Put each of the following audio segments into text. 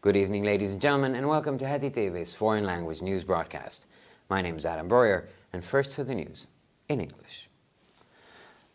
Good evening, ladies and gentlemen, and welcome to Heti TV's foreign language news broadcast. My name is Adam Breuer, and first for the news in English.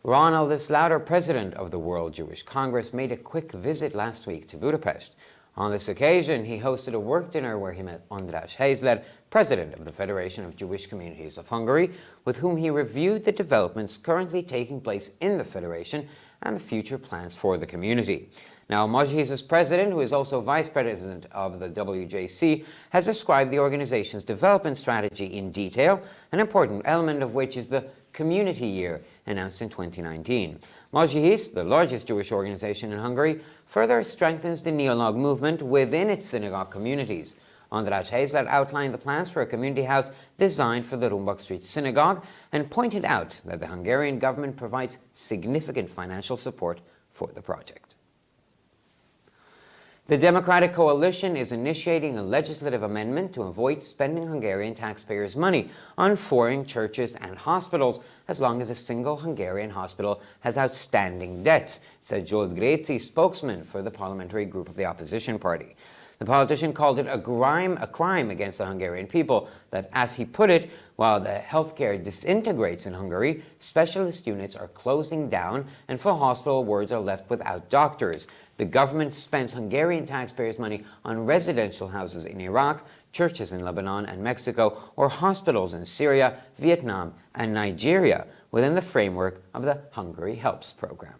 Ronald Slaughter, president of the World Jewish Congress, made a quick visit last week to Budapest. On this occasion, he hosted a work dinner where he met András Heizler, president of the Federation of Jewish Communities of Hungary, with whom he reviewed the developments currently taking place in the Federation and the future plans for the community. Now, Mojhis's president, who is also vice president of the WJC, has described the organization's development strategy in detail, an important element of which is the Community Year, announced in 2019. Mojhis, the largest Jewish organization in Hungary, further strengthens the Neolog movement within its synagogue communities. András Heizler outlined the plans for a community house designed for the Rumbach Street Synagogue and pointed out that the Hungarian government provides significant financial support for the project. The Democratic Coalition is initiating a legislative amendment to avoid spending Hungarian taxpayers' money on foreign churches and hospitals as long as a single Hungarian hospital has outstanding debts, said Zsolt Gréci, spokesman for the parliamentary group of the opposition party. The politician called it a crime against the Hungarian people that, as he put it, while the healthcare disintegrates in Hungary, specialist units are closing down and full hospital wards are left without doctors. The government spends Hungarian taxpayers' money on residential houses in Iraq, churches in Lebanon and Mexico, or hospitals in Syria, Vietnam, and Nigeria within the framework of the Hungary Helps program.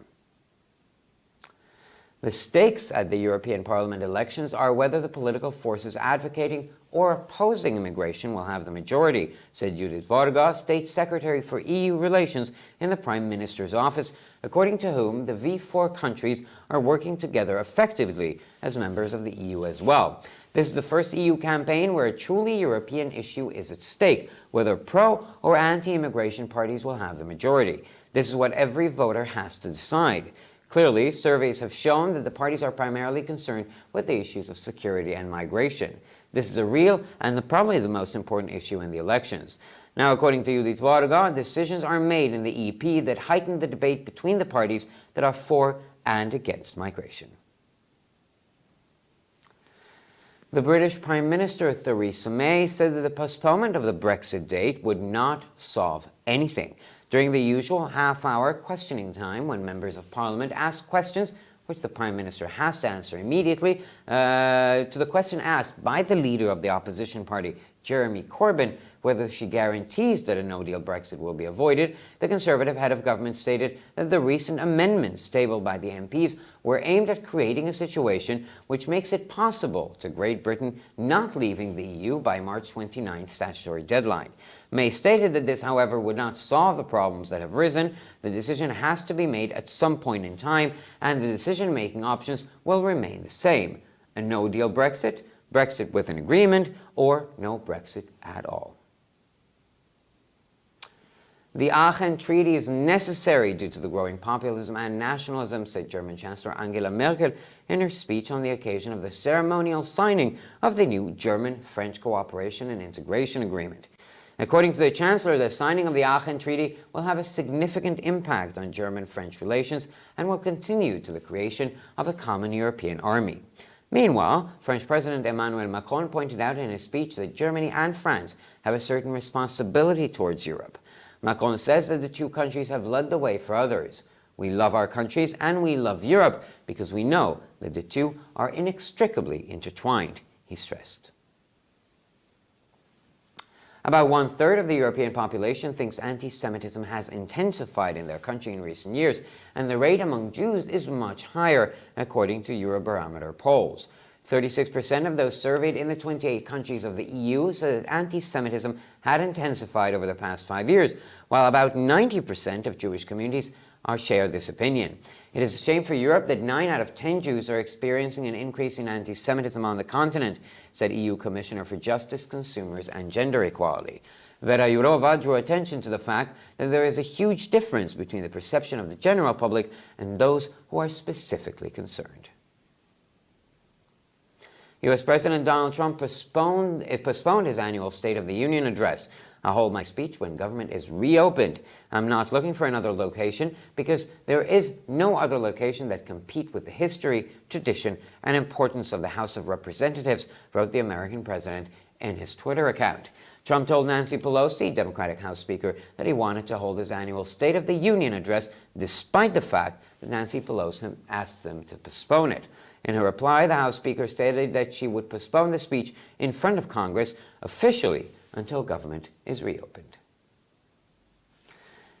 The stakes at the European Parliament elections are whether the political forces advocating or opposing immigration will have the majority, said Judith Varga, State Secretary for EU Relations in the Prime Minister's office, according to whom the V4 countries are working together effectively as members of the EU as well. This is the first EU campaign where a truly European issue is at stake, whether pro- or anti-immigration parties will have the majority. This is what every voter has to decide. Clearly, surveys have shown that the parties are primarily concerned with the issues of security and migration. This is a real and probably the most important issue in the elections. Now, according to Judith Varga, decisions are made in the EP that heighten the debate between the parties that are for and against migration. The British Prime Minister Theresa May said that the postponement of the Brexit date would not solve anything. During the usual half-hour questioning time, when members of Parliament ask questions which the Prime Minister has to answer immediately, to the question asked by the leader of the opposition party, Jeremy Corbyn, whether she guarantees that a no-deal Brexit will be avoided, the Conservative head of government stated that the recent amendments tabled by the MPs were aimed at creating a situation which makes it possible to Great Britain not leaving the EU by March 29th statutory deadline. May stated that this, however, would not solve the problems that have risen. The decision has to be made at some point in time, and the decision-making options will remain the same: a no-deal Brexit, Brexit with an agreement, or no Brexit at all. The Aachen Treaty is necessary due to the growing populism and nationalism, said German Chancellor Angela Merkel in her speech on the occasion of the ceremonial signing of the new German-French Cooperation and Integration Agreement. According to the Chancellor, the signing of the Aachen Treaty will have a significant impact on German-French relations and will continue to the creation of a common European army. Meanwhile, French President Emmanuel Macron pointed out in his speech that Germany and France have a certain responsibility towards Europe. Macron says that the two countries have led the way for others. We love our countries and we love Europe because we know that the two are inextricably intertwined, he stressed. About one-third of the European population thinks anti-Semitism has intensified in their country in recent years, and the rate among Jews is much higher, according to Eurobarometer polls. 36% of those surveyed in the 28 countries of the EU said that anti-Semitism had intensified over the past 5 years, while about 90% of Jewish communities share this opinion. It is a shame for Europe that 9 out of 10 Jews are experiencing an increase in anti-Semitism on the continent, said EU Commissioner for Justice, Consumers and Gender Equality. Vera Jourova drew attention to the fact that there is a huge difference between the perception of the general public and those who are specifically concerned. U.S. President Donald Trump postponed his annual State of the Union address I'll hold my speech when government is reopened. I'm not looking for another location because there is no other location that compete with the history, tradition, and importance of the House of Representatives, wrote the American president in his Twitter account. Trump told Nancy Pelosi, Democratic House Speaker, that he wanted to hold his annual State of the Union address despite the fact that Nancy Pelosi asked him to postpone it. In her reply, the House Speaker stated that she would postpone the speech in front of Congress officially until government is reopened.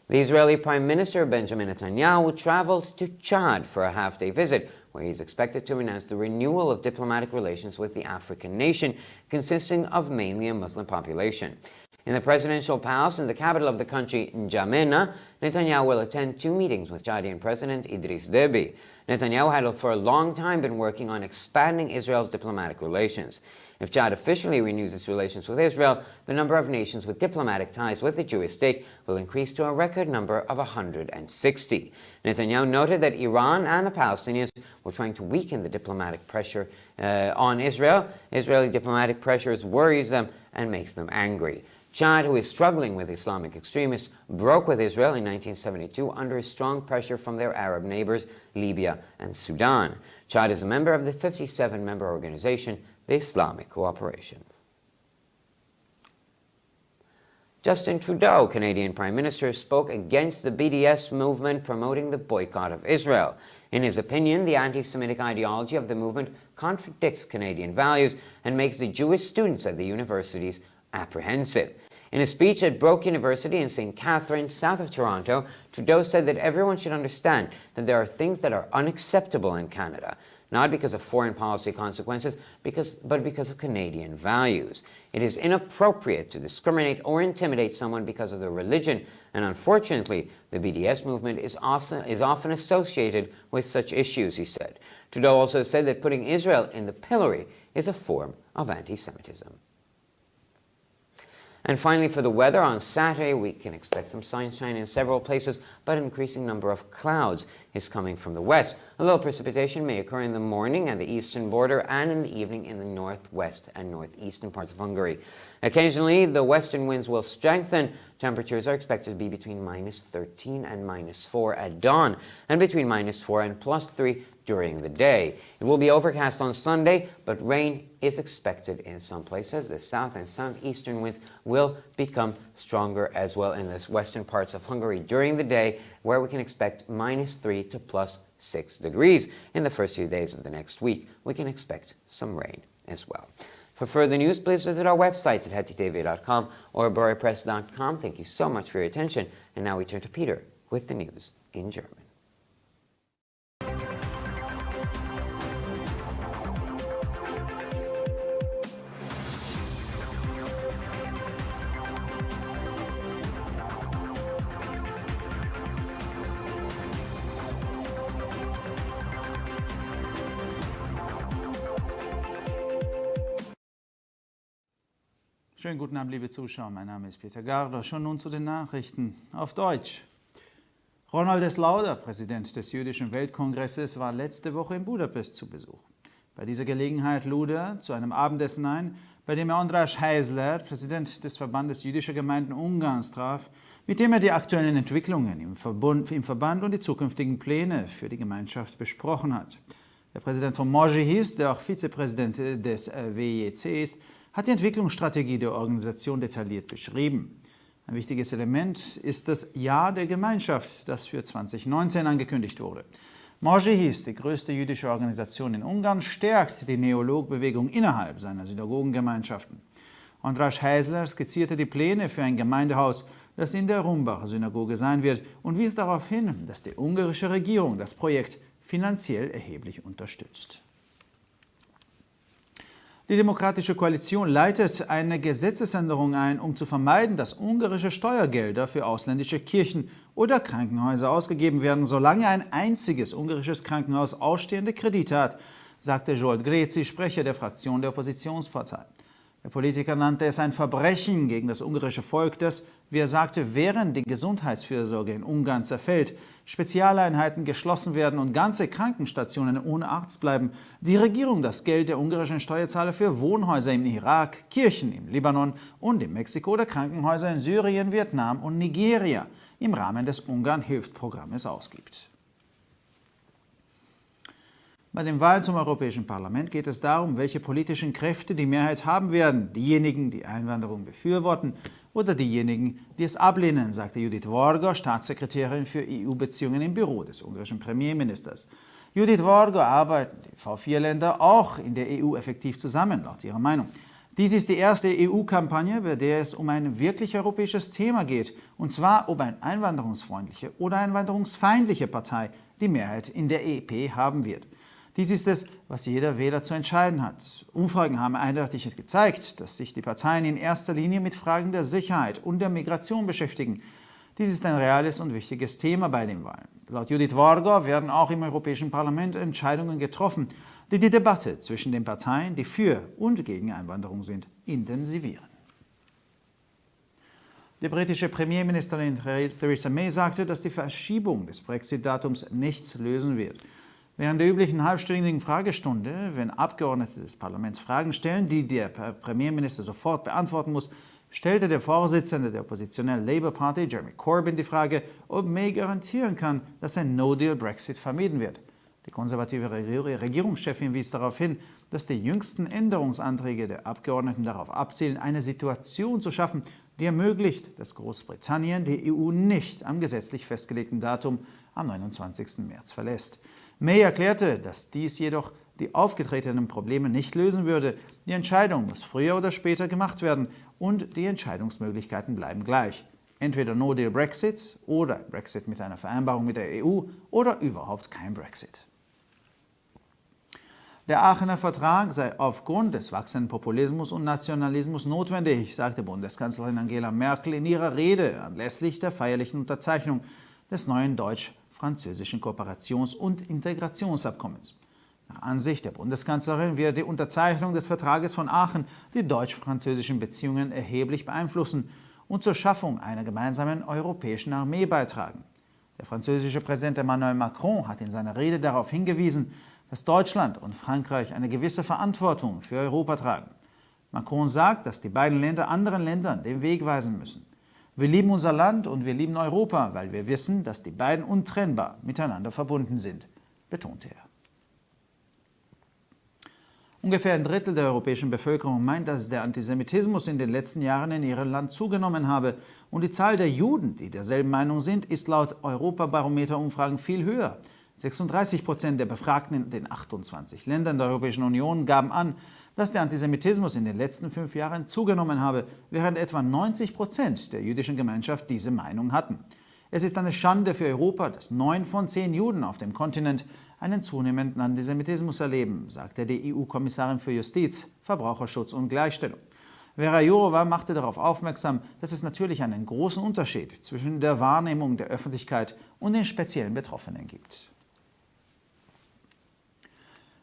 The Israeli Prime Minister Benjamin Netanyahu traveled to Chad for a half-day visit, where he is expected to announce the renewal of diplomatic relations with the African nation, consisting of mainly a Muslim population. In the presidential palace in the capital of the country, N'Djamena, Netanyahu will attend 2 meetings with Chadian President Idriss Deby. Netanyahu had for a long time been working on expanding Israel's diplomatic relations. If Chad officially renews its relations with Israel, the number of nations with diplomatic ties with the Jewish state will increase to a record number of 160. Netanyahu noted that Iran and the Palestinians were trying to weaken the diplomatic pressure on Israel. Israeli diplomatic pressures worries them and makes them angry. Chad, who is struggling with Islamic extremists, broke with Israel in 1972 under strong pressure from their Arab neighbors, Libya and Sudan. Chad is a member of the 57-member organization, the Islamic Cooperation. Justin Trudeau, Canadian Prime Minister, spoke against the BDS movement promoting the boycott of Israel. In his opinion, the anti-Semitic ideology of the movement contradicts Canadian values and makes the Jewish students at the universities apprehensive. In a speech at Brock University in St. Catharines, south of Toronto, Trudeau said that everyone should understand that there are things that are unacceptable in Canada, not because of foreign policy consequences, but because of Canadian values. It is inappropriate to discriminate or intimidate someone because of their religion, and unfortunately, the BDS movement is often associated with such issues, he said. Trudeau also said that putting Israel in the pillory is a form of anti-Semitism. And finally, for the weather, on Saturday, we can expect some sunshine in several places, but an increasing number of clouds is coming from the west. A little precipitation may occur in the morning at the eastern border and in the evening in the northwest and northeastern parts of Hungary. Occasionally, the western winds will strengthen. Temperatures are expected to be between -13 and -4 at dawn, and between -4 and +3 during the day. It will be overcast on Sunday, but rain is expected in some places. The south and southeastern winds will become stronger as well in the western parts of Hungary during the day, where we can expect -3 to +6 degrees. In the first few days of the next week, we can expect some rain as well. For further news, please visit our websites at hetitv.com or borepress.com. Thank you so much for your attention. And now we turn to Peter with the news in German. Schönen guten Abend, liebe Zuschauer. Mein Name ist Peter Garder. Schon nun zu den Nachrichten auf Deutsch. Ronald Lauder, Präsident des Jüdischen Weltkongresses, war letzte Woche in Budapest zu Besuch. Bei dieser Gelegenheit lud er zu einem Abendessen ein, bei dem er András Heisler, Präsident des Verbandes jüdischer Gemeinden Ungarns, traf, mit dem er die aktuellen Entwicklungen im Verband und die zukünftigen Pläne für die Gemeinschaft besprochen hat. Der Präsident von Mojihis, der auch Vizepräsident des WJC ist, hat die Entwicklungsstrategie der Organisation detailliert beschrieben. Ein wichtiges Element ist das Jahr der Gemeinschaft, das für 2019 angekündigt wurde. Mojihis, die größte jüdische Organisation in Ungarn, stärkt die Neologbewegung innerhalb seiner Synagogengemeinschaften. András Heisler skizzierte die Pläne für ein Gemeindehaus, das in der Rumbacher Synagoge sein wird, und wies darauf hin, dass die ungarische Regierung das Projekt finanziell erheblich unterstützt. Die Demokratische Koalition leitet eine Gesetzesänderung ein, um zu vermeiden, dass ungarische Steuergelder für ausländische Kirchen oder Krankenhäuser ausgegeben werden, solange ein einziges ungarisches Krankenhaus ausstehende Kredite hat, sagte Zsolt Gréci, Sprecher der Fraktion der Oppositionspartei. Der Politiker nannte es ein Verbrechen gegen das ungarische Volk, das, wie er sagte, während die Gesundheitsfürsorge in Ungarn zerfällt, Spezialeinheiten geschlossen werden und ganze Krankenstationen ohne Arzt bleiben, die Regierung das Geld der ungarischen Steuerzahler für Wohnhäuser im Irak, Kirchen im Libanon und in Mexiko oder Krankenhäuser in Syrien, Vietnam und Nigeria im Rahmen des Ungarn-Hilft-Programmes ausgibt. Bei den Wahlen zum Europäischen Parlament geht es darum, welche politischen Kräfte die Mehrheit haben werden. Diejenigen, die Einwanderung befürworten oder diejenigen, die es ablehnen, sagte Judith Varga, Staatssekretärin für EU-Beziehungen im Büro des ungarischen Premierministers. Judith Varga arbeiten die V4-Länder auch in der EU effektiv zusammen, laut ihrer Meinung. Dies ist die erste EU-Kampagne, bei der es um ein wirklich europäisches Thema geht, und zwar ob eine einwanderungsfreundliche oder einwanderungsfeindliche Partei die Mehrheit in der EP haben wird. Dies ist es, was jeder Wähler zu entscheiden hat. Umfragen haben eindeutig gezeigt, dass sich die Parteien in erster Linie mit Fragen der Sicherheit und der Migration beschäftigen. Dies ist ein reales und wichtiges Thema bei den Wahlen. Laut Judith Varga werden auch im Europäischen Parlament Entscheidungen getroffen, die die Debatte zwischen den Parteien, die für und gegen Einwanderung sind, intensivieren. Die britische Premierministerin Theresa May sagte, dass die Verschiebung des Brexit-Datums nichts lösen wird. Während der üblichen halbstündigen Fragestunde, wenn Abgeordnete des Parlaments Fragen stellen, die der Premierminister sofort beantworten muss, stellte der Vorsitzende der oppositionellen Labour Party, Jeremy Corbyn, die Frage, ob May garantieren kann, dass ein No-Deal-Brexit vermieden wird. Die konservative Regierungschefin wies darauf hin, dass die jüngsten Änderungsanträge der Abgeordneten darauf abzielen, eine Situation zu schaffen, die ermöglicht, dass Großbritannien die EU nicht am gesetzlich festgelegten Datum am 29. März verlässt. May erklärte, dass dies jedoch die aufgetretenen Probleme nicht lösen würde. Die Entscheidung muss früher oder später gemacht werden und die Entscheidungsmöglichkeiten bleiben gleich. Entweder No-Deal-Brexit oder Brexit mit einer Vereinbarung mit der EU oder überhaupt kein Brexit. Der Aachener Vertrag sei aufgrund des wachsenden Populismus und Nationalismus notwendig, sagte Bundeskanzlerin Angela Merkel in ihrer Rede anlässlich der feierlichen Unterzeichnung des neuen deutsch-französischen Kooperations- und Integrationsabkommens. Nach Ansicht der Bundeskanzlerin wird die Unterzeichnung des Vertrages von Aachen die deutsch-französischen Beziehungen erheblich beeinflussen und zur Schaffung einer gemeinsamen europäischen Armee beitragen. Der französische Präsident Emmanuel Macron hat in seiner Rede darauf hingewiesen, dass Deutschland und Frankreich eine gewisse Verantwortung für Europa tragen. Macron sagt, dass die beiden Länder anderen Ländern den Weg weisen müssen. Wir lieben unser Land und wir lieben Europa, weil wir wissen, dass die beiden untrennbar miteinander verbunden sind, betonte er. Ungefähr ein Drittel der europäischen Bevölkerung meint, dass der Antisemitismus in den letzten Jahren in ihrem Land zugenommen habe. Und die Zahl der Juden, die derselben Meinung sind, ist laut Europabarometer-Umfragen viel höher. 36% der Befragten in den 28 Ländern der Europäischen Union gaben an, dass der Antisemitismus in den letzten 5 Jahren zugenommen habe, während etwa 90% der jüdischen Gemeinschaft diese Meinung hatten. Es ist eine Schande für Europa, dass 9 von 10 Juden auf dem Kontinent einen zunehmenden Antisemitismus erleben, sagte die EU-Kommissarin für Justiz, Verbraucherschutz und Gleichstellung. Vera Jourova machte darauf aufmerksam, dass es natürlich einen großen Unterschied zwischen der Wahrnehmung der Öffentlichkeit und den speziellen Betroffenen gibt.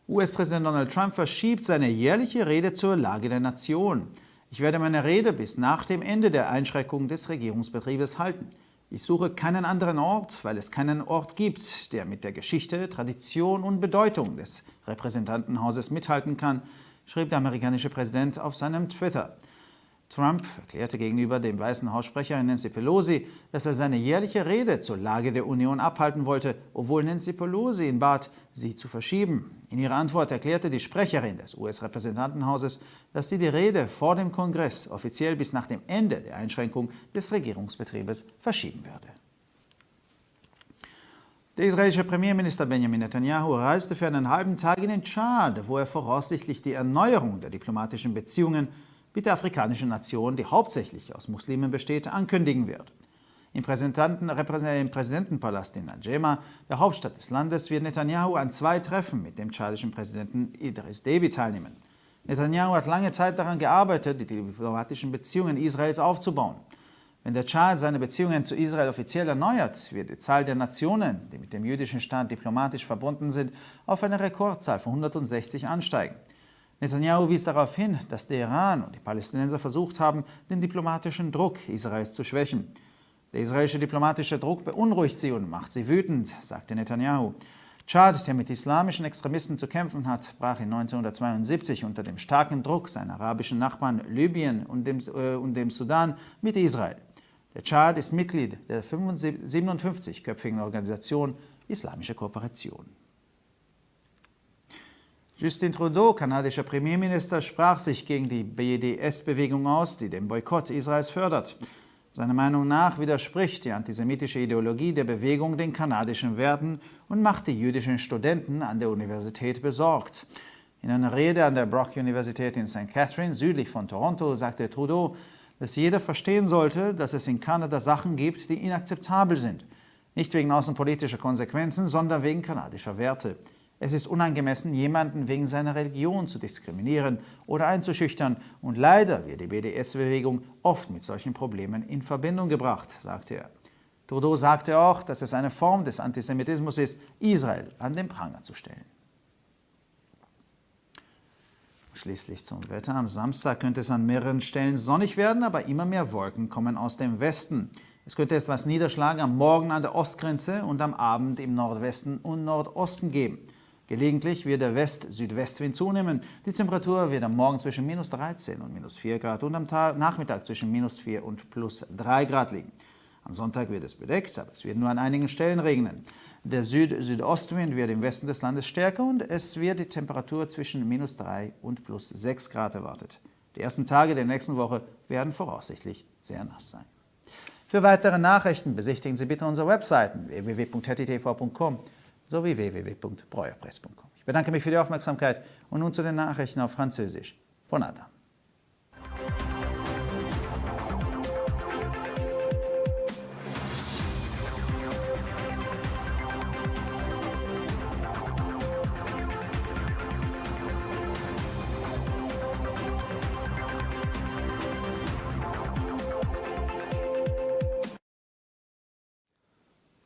US-Präsident Donald Trump verschiebt seine jährliche Rede zur Lage der Nation. Ich werde meine Rede bis nach dem Ende der Einschränkung des Regierungsbetriebes halten. Ich suche keinen anderen Ort, weil es keinen Ort gibt, der mit der Geschichte, Tradition und Bedeutung des Repräsentantenhauses mithalten kann, schrieb der amerikanische Präsident auf seinem Twitter. Trump erklärte gegenüber dem Weißen Haussprecherin Nancy Pelosi, dass er seine jährliche Rede zur Lage der Union abhalten wollte, obwohl Nancy Pelosi ihn bat, sie zu verschieben. In ihrer Antwort erklärte die Sprecherin des US-Repräsentantenhauses, dass sie die Rede vor dem Kongress offiziell bis nach dem Ende der Einschränkung des Regierungsbetriebes verschieben werde. Der israelische Premierminister Benjamin Netanyahu reiste für einen halben Tag in den Tschad, wo er voraussichtlich die Erneuerung der diplomatischen Beziehungen mit der afrikanischen Nation, die hauptsächlich aus Muslimen besteht, ankündigen wird. Im Präsidentenpalast in Najema, der Hauptstadt des Landes, wird Netanyahu an 2 Treffen mit dem tschadischen Präsidenten Idris Deby teilnehmen. Netanyahu hat lange Zeit daran gearbeitet, die diplomatischen Beziehungen Israels aufzubauen. Wenn der Tschad seine Beziehungen zu Israel offiziell erneuert, wird die Zahl der Nationen, die mit dem jüdischen Staat diplomatisch verbunden sind, auf eine Rekordzahl von 160 ansteigen. Netanyahu wies darauf hin, dass der Iran und die Palästinenser versucht haben, den diplomatischen Druck Israels zu schwächen. Der israelische diplomatische Druck beunruhigt sie und macht sie wütend, sagte Netanyahu. Tschad, der mit islamischen Extremisten zu kämpfen hat, brach in 1972 unter dem starken Druck seiner arabischen Nachbarn Libyen und dem Sudan mit Israel. Der Tschad ist Mitglied der 57-köpfigen Organisation Islamische Kooperation. Justin Trudeau, kanadischer Premierminister, sprach sich gegen die BDS-Bewegung aus, die den Boykott Israels fördert. Seiner Meinung nach widerspricht die antisemitische Ideologie der Bewegung den kanadischen Werten und macht die jüdischen Studenten an der Universität besorgt. In einer Rede an der Brock-Universität in St. Catherine, südlich von Toronto, sagte Trudeau, dass jeder verstehen sollte, dass es in Kanada Sachen gibt, die inakzeptabel sind. Nicht wegen außenpolitischer Konsequenzen, sondern wegen kanadischer Werte. Es ist unangemessen, jemanden wegen seiner Religion zu diskriminieren oder einzuschüchtern. Und leider wird die BDS-Bewegung oft mit solchen Problemen in Verbindung gebracht, sagte er. Trudeau sagte auch, dass es eine Form des Antisemitismus ist, Israel an den Pranger zu stellen. Schließlich zum Wetter. Am Samstag könnte es an mehreren Stellen sonnig werden, aber immer mehr Wolken kommen aus dem Westen. Es könnte etwas Niederschlag am Morgen an der Ostgrenze und am Abend im Nordwesten und Nordosten geben. Gelegentlich wird der West-Südwestwind zunehmen. Die Temperatur wird am Morgen zwischen minus 13 und minus 4 Grad und am Nachmittag zwischen minus 4 und plus 3 Grad liegen. Am Sonntag wird es bedeckt, aber es wird nur an einigen Stellen regnen. Der Süd-Südostwind wird im Westen des Landes stärker und es wird die Temperatur zwischen minus 3 und plus 6 Grad erwartet. Die ersten Tage der nächsten Woche werden voraussichtlich sehr nass sein. Für weitere Nachrichten besichtigen Sie bitte unsere Webseiten www.hettitv.com sowie www.breuerpress.com. Ich bedanke mich für die Aufmerksamkeit und nun zu den Nachrichten auf Französisch von Adam.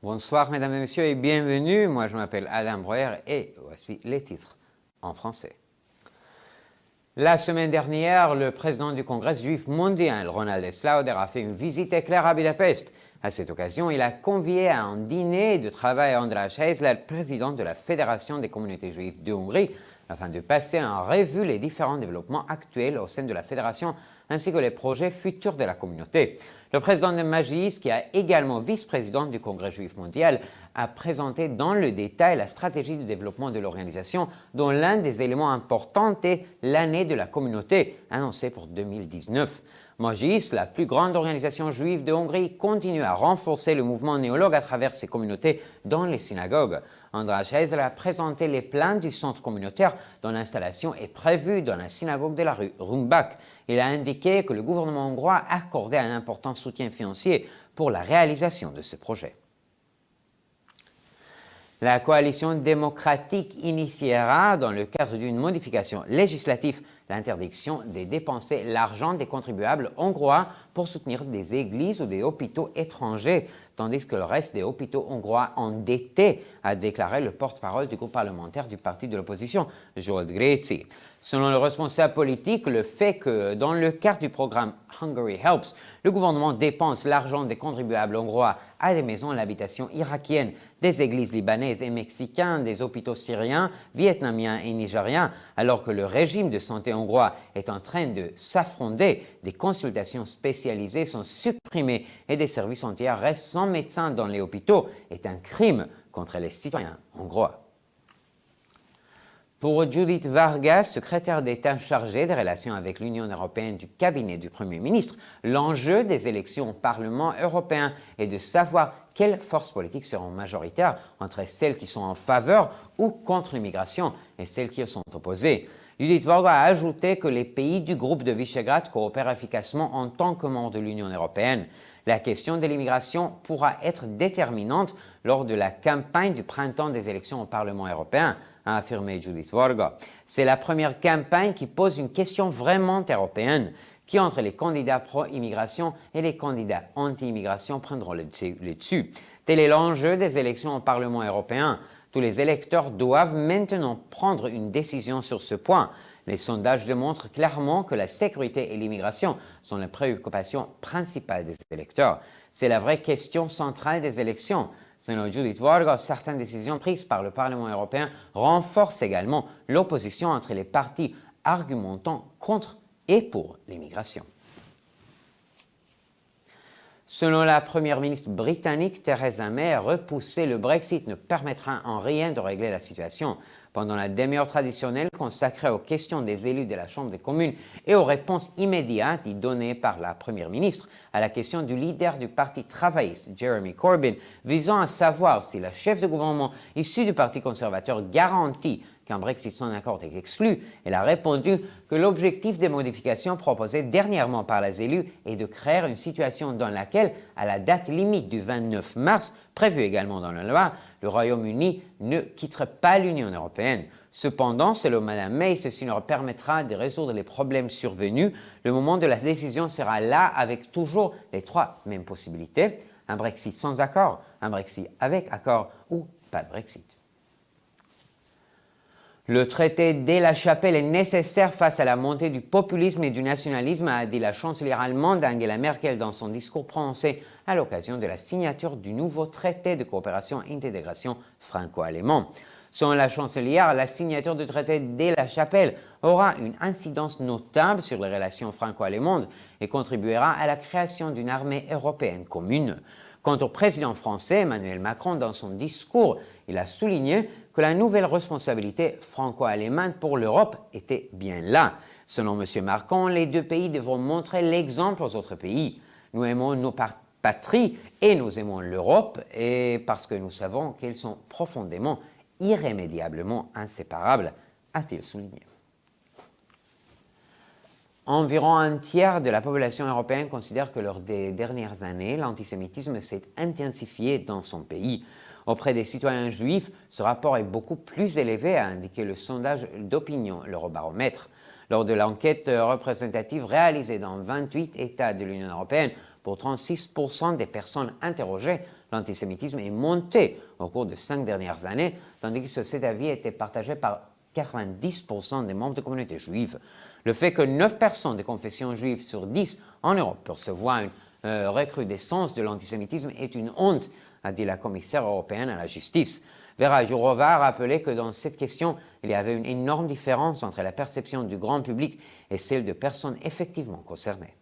Bonsoir mesdames et messieurs et bienvenue. Moi je m'appelle Alain Breuer et voici les titres en français. La semaine dernière, le président du Congrès juif mondial, Ronald Slaughter, a fait une visite éclair à Budapest. À cette occasion, il a convié à un dîner de travail András Heizler, président de la Fédération des communautés juives de Hongrie, afin de passer en revue les différents développements actuels au sein de la fédération ainsi que les projets futurs de la communauté. Le président de Majlis, qui est également vice-président du Congrès juif mondial, a présenté dans le détail la stratégie de développement de l'organisation, dont l'un des éléments importants est l'année de la communauté, annoncée pour 2019. Majlis, la plus grande organisation juive de Hongrie, continue à renforcer le mouvement néologue à travers ses communautés dans les synagogues. András Heizler a présenté les plans du centre communautaire dont l'installation est prévue dans la synagogue de la rue Rumbach. Il a indiqué que le gouvernement hongrois accordait un important soutien financier pour la réalisation de ce projet. La coalition démocratique initiera, dans le cadre d'une modification législative, l'interdiction de dépenser l'argent des contribuables hongrois pour soutenir des églises ou des hôpitaux étrangers, tandis que le reste des hôpitaux hongrois endettés, a déclaré le porte-parole du groupe parlementaire du parti de l'opposition, Zsolt Gréci. Selon le responsable politique, le fait que, dans le cadre du programme Hungary Helps, le gouvernement dépense l'argent des contribuables hongrois à des maisons d'habitation irakiennes, des églises libanaises et mexicaines, des hôpitaux syriens, vietnamiens et nigériens, alors que le régime de santé hongrois est en train de s'affronter, des consultations spécialisées sont supprimées et des services entiers restent sans médecin dans les hôpitaux, est un crime contre les citoyens hongrois. Pour Judith Vargas, secrétaire d'État chargée des relations avec l'Union européenne du cabinet du Premier ministre, l'enjeu des élections au Parlement européen est de savoir quelles forces politiques seront majoritaires entre celles qui sont en faveur ou contre l'immigration et celles qui y sont opposées. Judith Vargas a ajouté que les pays du groupe de Visegrad coopèrent efficacement en tant que membres de l'Union européenne. La question de l'immigration pourra être déterminante lors de la campagne du printemps des élections au Parlement européen, a affirmé Judith Vargas. C'est la première campagne qui pose une question vraiment européenne. qui, entre les candidats pro-immigration et les candidats anti-immigration, prendront le dessus. Tel est l'enjeu des élections au Parlement européen. Tous les électeurs doivent maintenant prendre une décision sur ce point. Les sondages démontrent clairement que la sécurité et l'immigration sont les préoccupations principales des électeurs. C'est la vraie question centrale des élections. Selon Judith Varga, certaines décisions prises par le Parlement européen renforcent également l'opposition entre les partis argumentant contre et pour l'immigration. Selon la première ministre britannique Theresa May, repousser le Brexit ne permettra en rien de régler la situation. Pendant la demi-heure traditionnelle consacrée aux questions des élus de la Chambre des communes et aux réponses immédiates données par la première ministre à la question du leader du Parti travailliste, Jeremy Corbyn, visant à savoir si la chef de gouvernement issue du Parti conservateur garantit qu'un Brexit sans accord est exclu, elle a répondu que l'objectif des modifications proposées dernièrement par les élus est de créer une situation dans laquelle, à la date limite du 29 mars, prévue également dans la loi, le Royaume-Uni ne quitterait pas l'Union européenne. Cependant, selon Mme May, ceci leur permettra de résoudre les problèmes survenus. Le moment de la décision sera là avec toujours les trois mêmes possibilités: un Brexit sans accord, un Brexit avec accord ou pas de Brexit. Le traité de la Chapelle est nécessaire face à la montée du populisme et du nationalisme, a dit la chancelière allemande Angela Merkel dans son discours prononcé à l'occasion de la signature du nouveau traité de coopération et intégration franco-allemand. Selon la chancelière, la signature du traité de la Chapelle aura une incidence notable sur les relations franco-allemandes et contribuera à la création d'une armée européenne commune. Quant au président français Emmanuel Macron, dans son discours, il a souligné que la nouvelle responsabilité franco-allemande pour l'Europe était bien là. Selon M. Macron, les deux pays devront montrer l'exemple aux autres pays. Nous aimons nos patries et nous aimons l'Europe, et parce que nous savons qu'elles sont profondément, irrémédiablement inséparables, a-t-il souligné. Environ un tiers de la population européenne considère que lors des dernières années, l'antisémitisme s'est intensifié dans son pays. Auprès des citoyens juifs, ce rapport est beaucoup plus élevé, a indiqué le sondage d'opinion l'Eurobaromètre. Lors de l'enquête représentative réalisée dans 28 États de l'Union européenne, pour 36% des personnes interrogées, l'antisémitisme est monté au cours de 5 dernières années, tandis que cet avis était partagé par 90% des membres de la communauté juive. Le fait que 9 personnes de confession juive sur 10 en Europe perçoivent une recrudescence de l'antisémitisme est une honte, a dit la commissaire européenne à la justice. Vera Jourova a rappelé que dans cette question, il y avait une énorme différence entre la perception du grand public et celle de personnes effectivement concernées.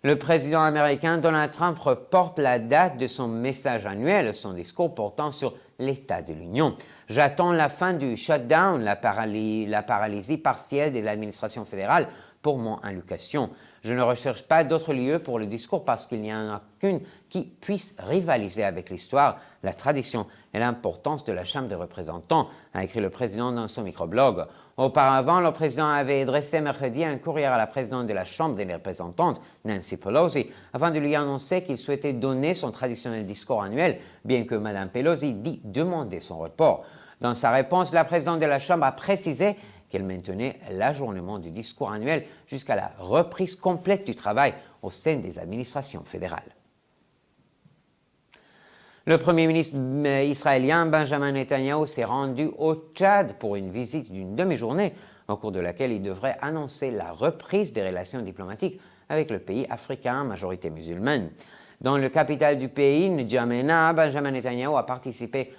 Le président américain Donald Trump reporte la date de son message annuel, son discours portant sur l'état de l'Union. J'attends la fin du shutdown, la paralysie partielle de l'administration fédérale pour mon allocation. Je ne recherche pas d'autre lieu pour le discours parce qu'il n'y en a qu'une qui puisse rivaliser avec l'histoire, la tradition et l'importance de la Chambre des représentants, a écrit le président dans son microblog. Auparavant, le président avait adressé mercredi un courrier à la présidente de la Chambre des représentants, Nancy Pelosi, afin de lui annoncer qu'il souhaitait donner son traditionnel discours annuel, bien que Mme Pelosi dit demander son report. Dans sa réponse, la présidente de la Chambre a précisé qu'elle maintenait l'ajournement du discours annuel jusqu'à la reprise complète du travail au sein des administrations fédérales. Le Premier ministre israélien Benjamin Netanyahu s'est rendu au Tchad pour une visite d'une demi-journée au cours de laquelle il devrait annoncer la reprise des relations diplomatiques avec le pays africain à majorité musulmane. Dans le capitale du pays, N'Djamena, Benjamin Netanyahu a participé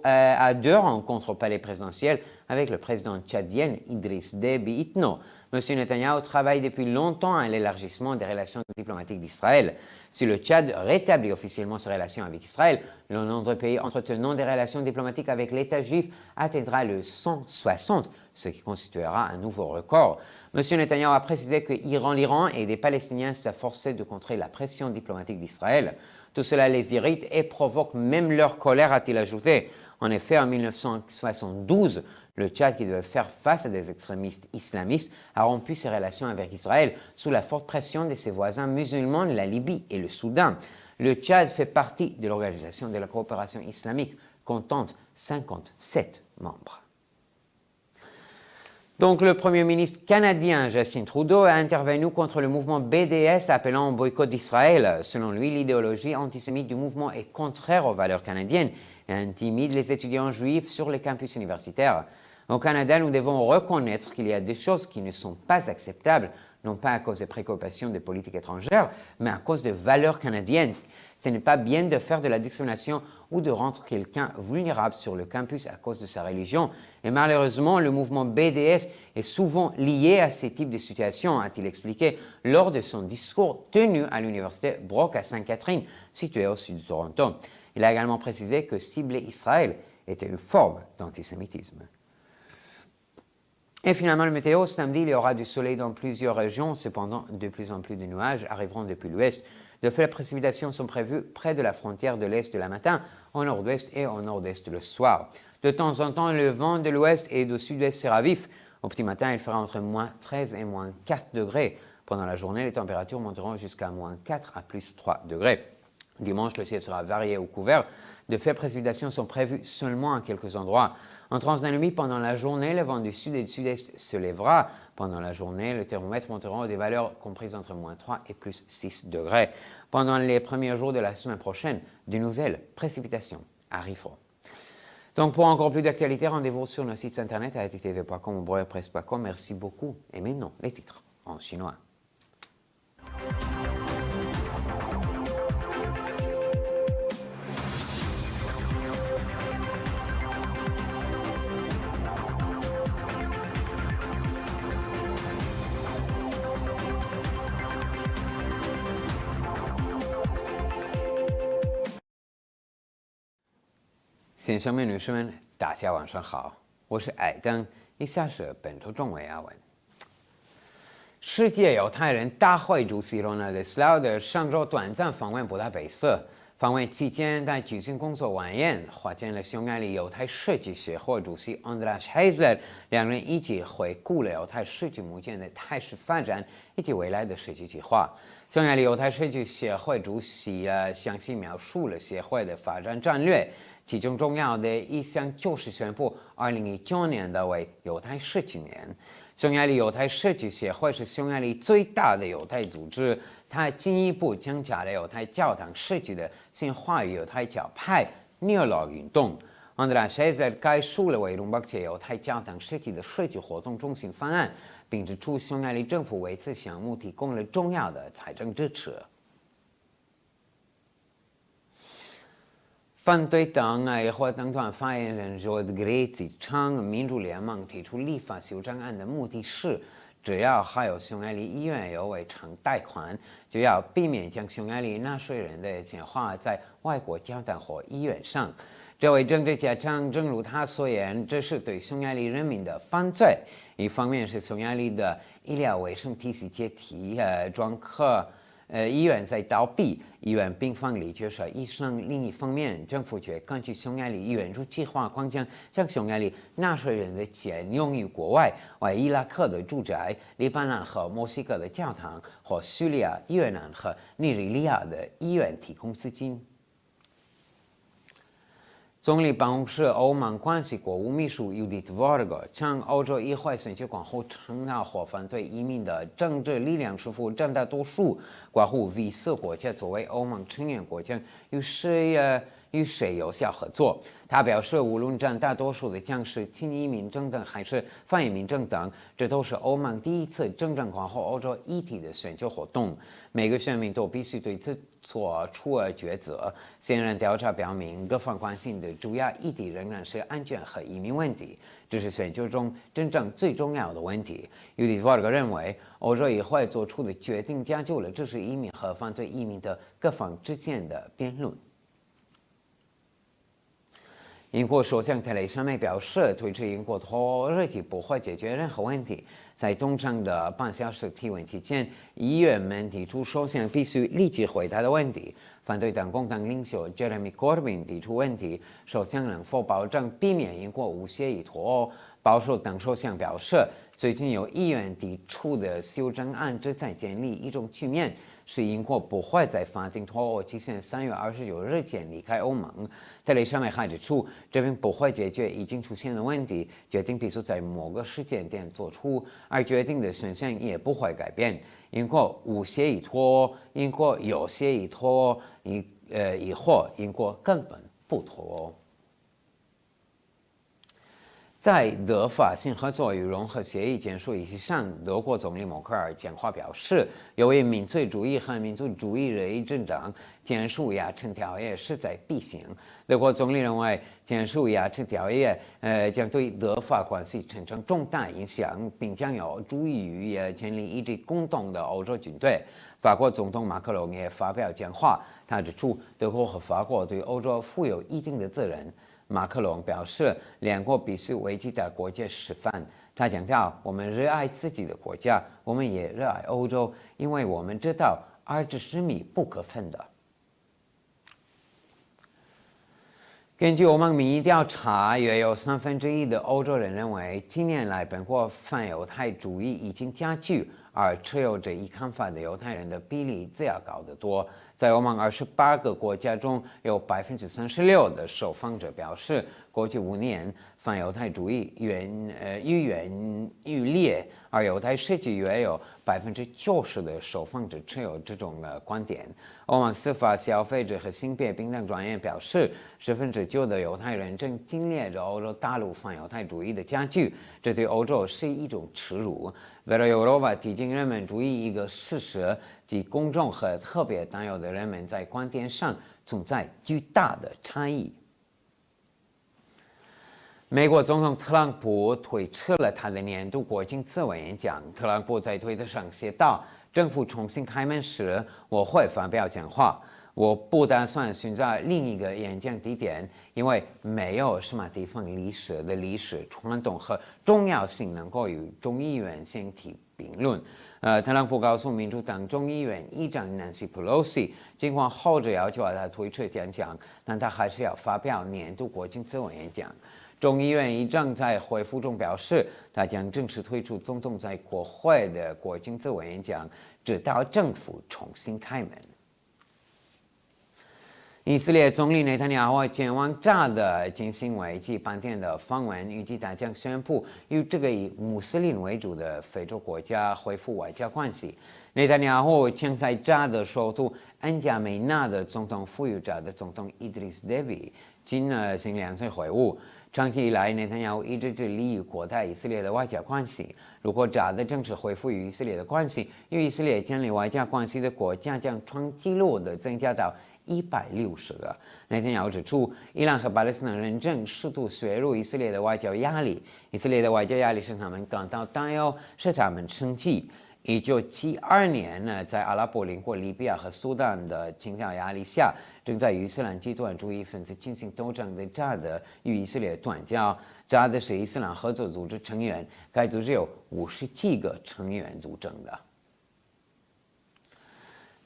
à 2 rencontres au palais présidentiel avec le président tchadien Idriss Déby Itno. M. Netanyahu travaille depuis longtemps à l'élargissement des relations diplomatiques d'Israël. Si le Tchad rétablit officiellement ses relations avec Israël, le nombre de pays entretenant des relations diplomatiques avec l'État juif atteindra le 160, ce qui constituera un nouveau record. M. Netanyahu a précisé que l'Iran et des Palestiniens s'efforçaient de contrer la pression diplomatique d'Israël. Tout cela les irrite et provoque même leur colère, a-t-il ajouté. En effet, en 1972, le Tchad, qui devait faire face à des extrémistes islamistes, a rompu ses relations avec Israël sous la forte pression de ses voisins musulmans, la Libye et le Soudan. Le Tchad fait partie de l'Organisation de la coopération islamique, comptant 57 membres. Donc, le Premier ministre canadien Justin Trudeau a intervenu contre le mouvement BDS appelant au boycott d'Israël. Selon lui, l'idéologie antisémite du mouvement est contraire aux valeurs canadiennes et intimide les étudiants juifs sur les campus universitaires. Au Canada, nous devons reconnaître qu'il y a des choses qui ne sont pas acceptables, non pas à cause des préoccupations des politiques étrangères, mais à cause des valeurs canadiennes. Ce n'est pas bien de faire de la discrimination ou de rendre quelqu'un vulnérable sur le campus à cause de sa religion. Et malheureusement, le mouvement BDS est souvent lié à ces types de situations, a-t-il expliqué lors de son discours tenu à l'université Brock à Sainte-Catherine, située au sud de Toronto. Il a également précisé que cibler Israël était une forme d'antisémitisme. Et finalement, le météo, samedi, il y aura du soleil dans plusieurs régions. Cependant, de plus en plus de nuages arriveront depuis l'ouest. De fait, les précipitations sont prévues près de la frontière de l'est le matin, au nord-ouest et au nord-est le soir. De temps en temps, le vent de l'ouest et du sud-est sera vif. Au petit matin, il fera entre moins 13 et moins 4 degrés. Pendant la journée, les températures monteront jusqu'à moins 4 à plus 3 degrés. Dimanche, le ciel sera varié ou couvert. De faibles précipitations sont prévues seulement à quelques endroits. En Transdanubie, pendant la journée, le vent du sud et du sud-est se lèvera. Pendant la journée, le thermomètre montera à des valeurs comprises entre moins 3 et plus 6 degrés. Pendant les premiers jours de la semaine prochaine, de nouvelles précipitations arriveront. Donc, pour encore plus d'actualités, rendez-vous sur nos sites internet à ttv.com ou broyerpresse.com. Merci beaucoup. Et maintenant, les titres en chinois. 先生们、女士们，大家晚上好，我是艾登。以下是本周中文要闻。世界犹太人大会主席Ronald Slaughter 上周短暂访问布达佩斯，访问期间在举行工作晚宴，会见了匈牙利犹太设计协会主席 András Heisler， 两人一起回顾了犹太设计目前的态势发展以及未来的设计计划。匈牙利犹太设计协会主席详细描述了协会的发展战略。其中重要的一项就是宣布2019年的为犹太设计年。匈牙利犹太设计协会是匈牙利最大的犹太组织，它进一步增加了犹太教堂设计的新话语犹太教派 Neolog 运动。András Heisler 概述了为东北犹太教堂设计的设计活动中心方案，并指出匈牙利政府为此项目提供了重要的财政支持。反对党也或党团发言人Rod Greci 称，民主联盟提出立法修正案的目的是，只要还有匈牙利议员有违偿贷款，就要避免将匈牙利纳税人的钱花在外国教堂或医院上。这位政治家称，正如他所言，这是对匈牙利人民的犯罪。一方面是匈牙利的医疗卫生体系解体，专科医院在倒闭，医院病房里缺少医生；另一方面，政府却根据匈牙利医院如计划框架，将匈牙利纳税人的钱用于国外，为伊拉克的住宅、黎巴嫩和墨西哥的教堂，或叙利亚、越南和尼日利亚的医院提供资金。总理办公室欧盟关系国务秘书 Judith Varga 称，欧洲议会选举过后承认或反对移民的政治力量似乎占大多数，关乎V4国家作为欧盟成员国家与谁有效合作。他表示，无论占大多数的将是亲移民政党还是反移民政党，这都是欧盟第一次真正关乎欧洲议题的选举活动。每个选民都必须对此做出抉择。现任调查表明，各方关心的主要议题仍然是安全和移民问题，这是选举中真正最重要的问题。Judith Varga 认为，欧洲议会做出的决定加剧了支持移民和反对移民的各方之间的辩论。英国首相特蕾莎梅表示，推迟英国脱欧日期不会解决任何问题。在中长的半小时提问期间，议员们提出首相必须立即回答的问题。反对党工党领袖 Jeremy Corbyn 提出问题：首相能否保证避免英国无协议脱欧？保守党首相表示，最近有议员提出的修正案旨在建立一种局面，是英国不会在法定脱欧期限3月29日前离开欧盟。特蕾莎梅还指出，这并不会解决已经出现的问题，决定必须在某个时间点做出，而决定的选项也不会改变。英国无协议脱欧，英国有协议脱欧，亦或英国根本不脱欧。在德法新合作与融合协议签署仪式上，德国总理默克尔讲话表示，由于民粹主义和民族主义日益增长，签署亚琛条约势在必行。德国总理认为，签署亚琛条约将对德法关系产生重大影响，并将有助于建立一支共同的欧洲军队。法国总统马克龙也发表讲话，他指出，德国和法国对欧洲负有一定的责任。马克龙表示，两国必须为其他国家示范。他强调，我们热爱自己的国家，我们也热爱欧洲，因为我们知道二者是密不可分的。根据欧盟民意调查，约有1/3的欧洲人认为，近年来本国反犹太主义已经加剧，而持有这一看法的犹太人的比例则要高得多。在欧盟28个国家中，有36%的受访者表示，过去5年反犹太主义愈演愈烈，而犹太社区约有90%的受访者持有这种观点。欧盟司法、消费者和性别平等专员表示，9%的犹太人正经历着欧洲大陆反犹太主义的加剧，这对欧洲是一种耻辱。为了犹太提醒人们注意一个事实，即公众和特别担忧的人们在观点上存在巨大的差异。美国总统特朗普推迟了他的年度国庆自卫演讲。特朗普在推特上写道：“政府重新开门时，我会发表讲话。我不打算寻找另一个演讲地点，因为没有什么地方的历史传统和重要性能够与众议院相提并论。”特朗普告诉民主党众议院议长Nancy Pelosi，尽管后者要求他推迟演讲，但他还是要发表年度国庆自卫演讲。众议院议长在回复中表示，他将正式推出总统在国会的国庆自卫演讲，直到政府重新开门。以色列总理内塔尼亚胡前往扎德进行为期半天的访问，预计他将宣布与这个以穆斯林为主的非洲国家恢复外交关系。内塔尼亚胡将在扎德首都恩加梅纳的总统府与扎德总统伊德里斯·德比进行2次会晤。长期以来，内塔尼亚胡一直致力于扩大以色列的外交关系。如果扎德正式恢复与以色列的关系，与以色列建立外交关系的国家将创纪录的增加到160个。内塔尼亚胡指出，伊朗和巴勒斯坦人正试图削弱以色列的外交压力，以色列的外交压力使他们感到担忧，使他们生气。1972年在阿拉伯邻国利比亚和苏丹的经贸压力下，正在与伊斯兰极端主义分子进行斗争的扎德与以色列断交。扎德是伊斯兰合作组织成员，该组织有57个成员组成的。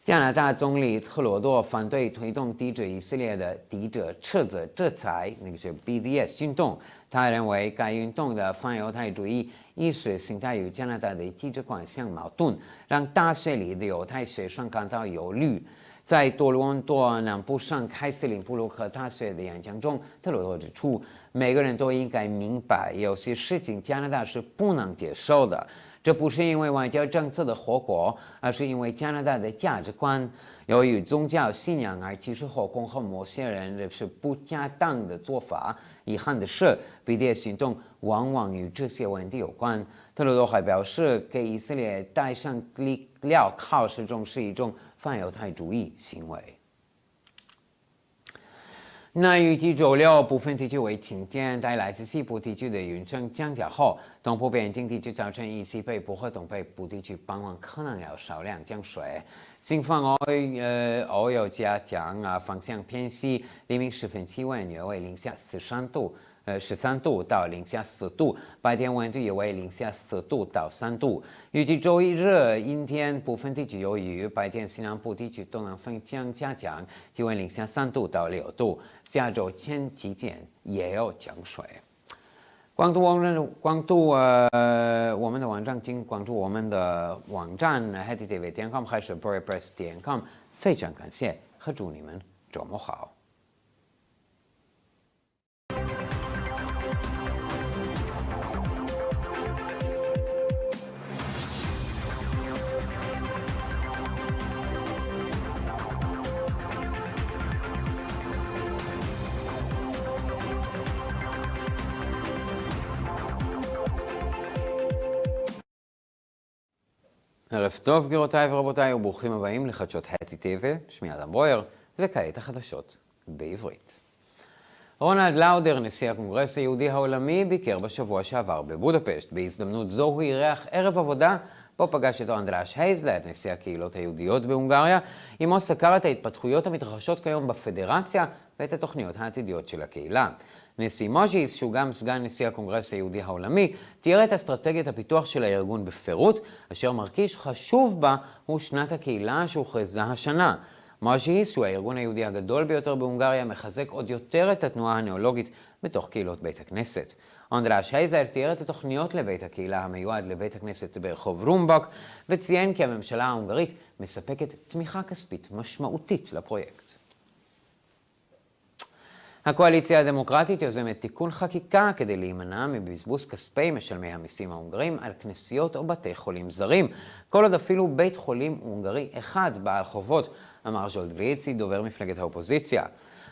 加拿大总理特鲁多反对推动抵制以色列的抵制斥责制裁，那个是 BDS 运动。他认为该运动的反犹太主义意识形态与加拿大的价值观相矛盾，让大学里的犹太学生感到忧虑。在多伦多南部上凯瑟琳布鲁克大学的演讲中，特鲁多指出，每个人都应该明白，有些事情加拿大是不能接受的。这不是因为外交政策的后果，而是因为加拿大的价值观。由于宗教信仰而歧视后宫和某些人，这是不恰当的做法。遗憾的是 ，BDS 运动往往与这些问题有关。特鲁多还表示，给以色列戴上镣铐始终是一种反犹太主义行为。那预计周六部分地区为晴天，在来自西部地区的云层降下后，东部边境地区早晨以西北部和东北部地区傍晚可能有少量降水。新方偶有加强方向偏西，黎明时分气温约为零下13度。13度到零下4度，白天温度也为零下4度到3度。预计周一日阴天，部分地区有雨，白天西南部地区东南风将加强，气温零下3度到6度。下周前期间也有降水。关注我们的网站，请关注我们的网站 HTTV.com 还是 BroyerPress.com， 非常感谢和祝你们周末好。ערב טוב גבירותיי ורבותיי וברוכים הבאים לחדשות HTTV, שמי אדם ברויר, וכעת החדשות בעברית. רונלד לאודר, נשיא הקונגרס היהודי העולמי, ביקר בשבוע שעבר בבודפשט. בהזדמנות זו הוא אירח ערב עבודה, בו פגש את אנדראש הייזלר, נשיא הקהילות היהודיות בהונגריה, עמו סקר את ההתפתחויות המתרחשות כיום בפדרציה ואת התוכניות העתידיות של הקהילה. נשיא מוז'יס, שהוא גם סגן נשיא הקונגרס היהודי העולמי, תיאר את אסטרטגיית הפיתוח של הארגון בפירוט, אשר מרכיב חשוב בה הוא שנת הקהילה שהוכרזה השנה. מוז'יס, שהוא הארגון היהודי הגדול ביותר בהונגריה, מחזק עוד יותר את התנועה הנאולוגית בתוך קהילות בית הכנסת. אנדראש הייזלר תיאר את התוכניות לבית הקהילה המיועד לבית הכנסת ברחוב רומבוק, וציין כי הממשלה ההונגרית מספקת תמיכה כספית משמעותית לפרויקט. הקואליציה הדמוקרטית יוזמת תיקון חקיקה כדי להימנע מבזבוז כספי משלמי המיסים ההונגרים על כנסיות או בתי חולים זרים, כל עוד אפילו בית חולים הונגרי אחד בעל חובות, אמר ז'ולדגליצי, דובר מפלגת האופוזיציה.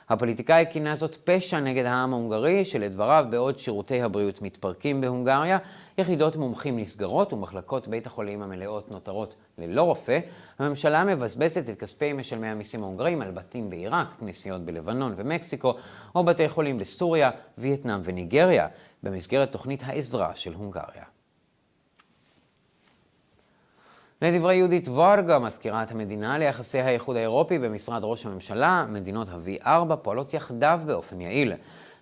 הפוליטיקאי כינה זאת פשע נגד העם ההונגרי, שלדבריו בעוד שירותי הבריאות מתפרקים בהונגריה, יחידות מומחים נסגרות ומחלקות בית החולים המלאות נותרות ללא רופא, הממשלה מבזבזת את כספי משלמי המיסים ההונגרים על בתים בעיראק, כנסיות בלבנון ומקסיקו, או בתי חולים בסוריה, וייטנאם וניגריה, במסגרת תוכנית העזרה של הונגריה. לדברי יהודית ורגה, מזכירת המדינה ליחסי האיחוד האירופי במשרד ראש הממשלה, מדינות ה-V4 פועלות יחדיו באופן יעיל.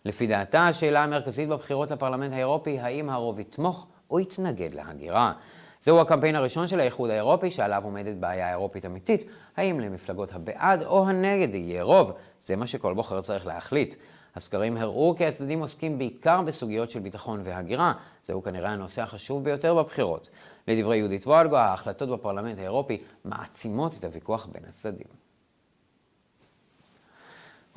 לפי דעתה, השאלה המרכזית בבחירות לפרלמנט האירופי, האם הרוב יתמוך או יתנגד להגירה. זהו הקמפיין הראשון של האיחוד האירופי, שעליו עומדת בעיה אירופית אמיתית, האם למפלגות הבעד או הנגד יהיה רוב. זה מה שכל בוחר צריך להחליט. הסקרים הראו כי הצדדים עוסקים בעיקר בסוגיות של ביטחון והגירה, זהו כנראה הנושא החשוב ביותר בבחירות. לדברי יהודית ורגה, ההחלטות בפרלמנט האירופי מעצימות את הוויכוח בין הצדדים.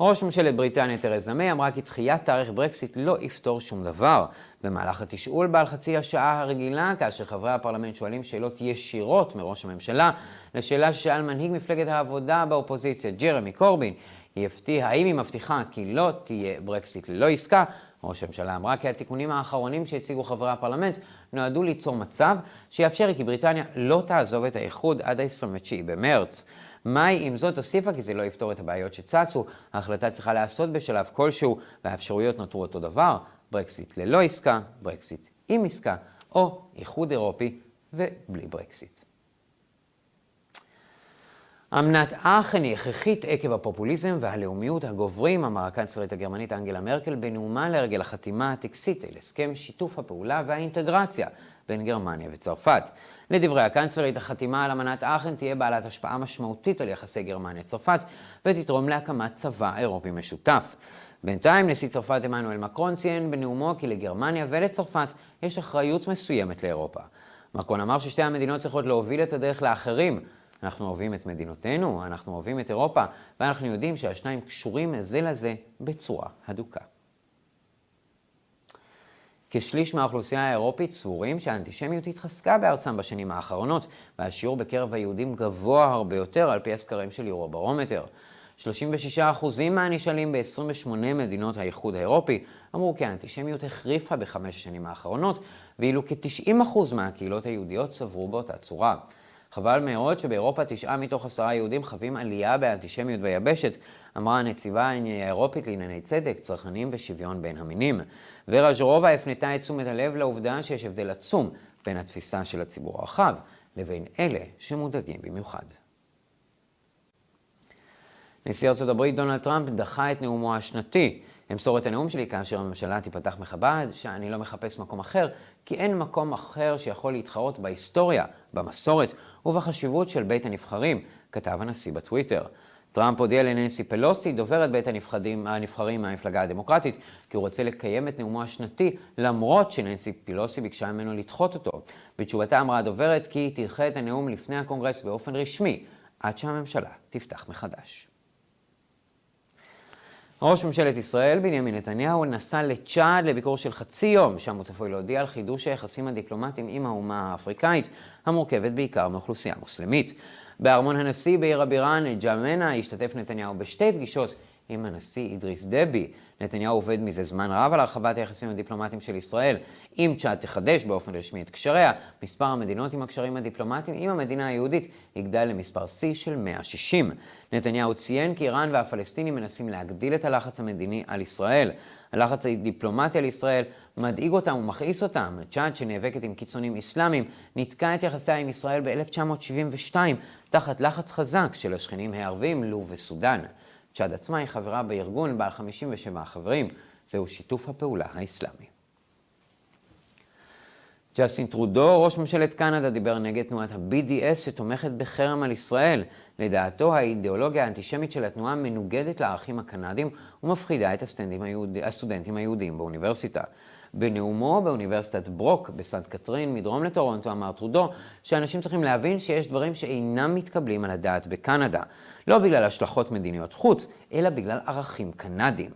ראש ממשלת בריטניה תרזה מיי אמרה כי דחיית תאריך ברקסיט לא יפתור שום דבר. במהלך התשאול בעל חצי השעה הרגילה, כאשר חברי הפרלמנט שואלים שאלות ישירות מראש הממשלה, לשאלה ששאל מנהיג מפלגת העבודה באופוזיציה, ג'רמי קורבין, האם היא מבטיחה כי לא תהיה ברקסיט ללא עסקה, ראש הממשלה אמרה כי התיקונים האחרונים שהציגו חברי הפרלמנט נועדו ליצור מצב שיאפשר כי בריטניה לא תעזוב את האיחוד עד ה-29 במרץ. מיי עם זאת הוסיפה כי זה לא יפתור את הבעיות שצצו, ההחלטה צריכה לעשות בשלב כלשהו והאפשרויות נותרו אותו דבר, ברקסיט ללא עסקה, ברקסיט עם עסקה או איחוד אירופי ובלי ברקסיט. אמנת אכן היא הכרחית עקב הפופוליזם והלאומיות הגוברים, אמרה הקנצלרית הגרמנית אנגלה מרקל בנאומה לרגל החתימה הטקסית אל הסכם שיתוף הפעולה והאינטגרציה בין גרמניה וצרפת. לדברי הקנצלרית, החתימה על אמנת אכן תהיה בעלת השפעה משמעותית על יחסי גרמניה-צרפת ותתרום להקמת צבא אירופי משותף. בינתיים נשיא צרפת עמנואל מקרון ציין בנאומו כי לגרמניה ולצרפת יש אחריות מסוימת לאירופה. מקרון אמר ששתי המדינות צריכות להוביל את הדרך לאחרים. אנחנו אוהבים את מדינותינו, אנחנו אוהבים את אירופה, ואנחנו יודעים שהשניים קשורים זה לזה בצורה הדוקה. כשליש מהאוכלוסייה האירופית סבורים שהאנטישמיות התחזקה בארצם בשנים האחרונות, והשיעור בקרב היהודים גבוה הרבה יותר על פי הסקרים של יורוברומטר. 36% מהנשאלים ב-28 מדינות האיחוד האירופי אמרו כי האנטישמיות החריפה ב5 השנים האחרונות, ואילו כ-90% מהקהילות היהודיות סברו באותה צורה. חבל מאוד שבאירופה 9 מתוך 10 יהודים חווים עלייה באנטישמיות ביבשת, אמרה הנציבה האירופית לענייני צדק, צרכנים ושוויון בין המינים. ורה ז'ורובה הפנתה את תשומת הלב לעובדה שיש הבדל עצום בין התפיסה של הציבור הרחב לבין אלה שמודאגים במיוחד. נשיא ארצות הברית דונלד טראמפ דחה את נאומו השנתי. אמסור את הנאום שלי כאשר הממשלה תיפתח מחב"ד, שאני לא מחפש מקום אחר, כי אין מקום אחר שיכול להתחרות בהיסטוריה, במסורת ובחשיבות של בית הנבחרים, כתב הנשיא בטוויטר. טראמפ הודיע לננסי פלוסי, דוברת בית הנבחרים מהמפלגה הדמוקרטית, כי הוא רוצה לקיים את נאומו השנתי, למרות שננסי פלוסי ביקשה ממנו לדחות אותו. בתשובתה אמרה הדוברת כי היא תדחה את הנאום לפני הקונגרס באופן רשמי, עד שהממשלה תפתח מחדש. ראש ממשלת ישראל, בנימין נתניהו, נסע לצ'אד לביקור של חצי יום, שם הוא צפוי להודיע על חידוש היחסים הדיפלומטיים עם האומה האפריקאית, המורכבת בעיקר מאוכלוסייה מוסלמית. בארמון הנשיא בעיר הבירה נג'אמנה השתתף נתניהו בשתי פגישות עם הנשיא אידריס דבי. נתניהו עובד מזה זמן רב על הרחבת היחסים הדיפלומטיים של ישראל. אם צ'אד תחדש באופן רשמי את קשריה, מספר המדינות עם הקשרים הדיפלומטיים עם המדינה היהודית יגדל למספר שיא של 160. נתניהו ציין כי איראן והפלסטינים מנסים להגדיל את הלחץ המדיני על ישראל. הלחץ הדיפלומטי על ישראל מדאיג אותם ומכעיס אותם. צ'אד, שנאבקת עם קיצונים אסלאמיים, נתקע את יחסיה עם ישראל ב-1972 תחת לחץ חזק של השכנים הערבים, לוב וסודן. צ'אד עצמה היא חברה בארגון בעל 57 חברים. זהו שיתוף הפעולה האסלאמי. ג'סטין טרודו, ראש ממשלת קנדה, דיבר נגד תנועת ה-BDS שתומכת בחרם על ישראל. לדעתו, האידיאולוגיה האנטישמית של התנועה מנוגדת לערכים הקנדים ומפחידה את הסטודנטים היהודים באוניברסיטה. בנאומו באוניברסיטת ברוק בסנט קטרין מדרום לטורונטו אמר טרודו שאנשים צריכים להבין שיש דברים שאינם מתקבלים על הדעת בקנדה, לא בגלל השלכות מדיניות חוץ, אלא בגלל ערכים קנדיים.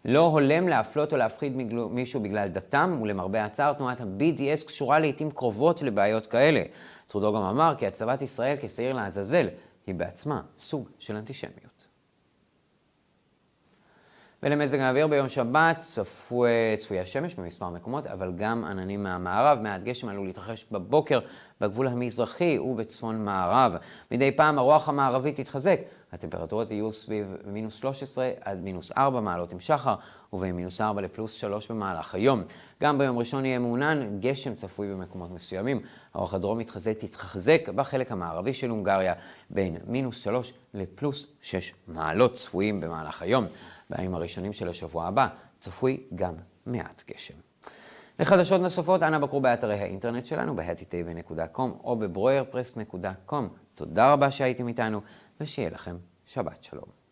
לא הולם להפלות או להפחיד מישהו בגלל דתם, ולמרבה הצער תנועת ה-BDS קשורה לעתים קרובות לבעיות כאלה. טרודו גם אמר כי הצבת ישראל כשעיר לעזאזל היא בעצמה סוג של אנטישמיות. ולמזג האוויר ביום שבת צפויה שמש במספר מקומות, אבל גם עננים מהמערב. מעט גשם עלול להתרחש בבוקר בגבול המזרחי ובצפון מערב. מדי פעם הרוח המערבית תתחזק. הטמפרטורות יהיו סביב מינוס 13 עד מינוס 4 מעלות עם שחר, ובין מינוס 4 לפלוס 3 במהלך היום. גם ביום ראשון יהיה מעונן, גשם צפוי במקומות מסוימים. הרוח הדרום תתחזק בחלק המערבי של הונגריה, בין מינוס 3 לפלוס 6 מעלות צפויים במהלך היום. בימים הראשונים של השבוע הבא צפוי גם מעט גשם. לחדשות נוספות, אנא בקרו באתרי האינטרנט שלנו, ב-hetytv.com או בברוירפרס.com. תודה רבה שהייתם איתנו, ושיהיה לכם שבת שלום.